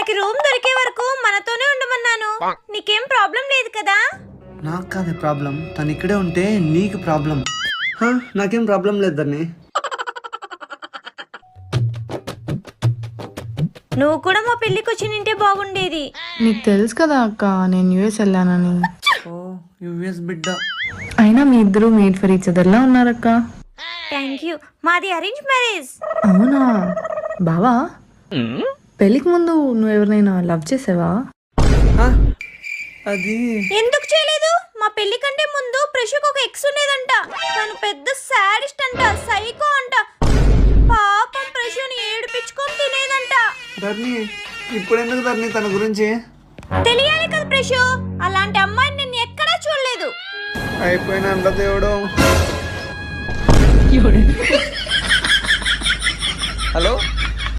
మనకి రూమ్ దొరికే వరకు మనతోనే ఉండమన్నాను. నీకేం ప్రాబ్లం లేదు కదా? నాకు కాదే ప్రాబ్లం, తను ఇక్కడే ఉంటే నీకు ప్రాబ్లం. నాకేం ప్రాబ్లం లేదు ధరణి. నువ్వు కూడా మా పెళ్ళికి వచ్చి నింటే బాగుండేది. నీకు తెలుసు కదా అక్క నేను యూఎస్ వెళ్ళానని. ఓ యుఎస్ బిడ్డ. అయినా మీ ఇద్దరు మేడ్ ఫర్ ఈచ్ అదర్ లా ఉన్నారక్క. Thank you. మాది అరేంజ్ మ్యారేజ్. అవునా బావా, పెళ్ళికి ముందు నువ్వు ఎవరినైనా లవ్ చేసావా? అది ఎందుకు చేయలేదు? మా పెళ్లి కంటే ముందు ప్రశుకు ఒక ఎక్స్ ఉండేదంట. తను పెద్ద సాడిస్ట్ అంట, సైకో అంట. పాపం ప్రశుని ఏడిపించుకొని తినేదంట. ధరణి ఇప్పుడు ఎందుకు ధరణి తన గురించి తెలియాలి కదా ప్రశు, అలాంటి అమ్మాయిని నేను ఎక్కడా చూడలేదు. అయిపోయిన దేవుడు. హలో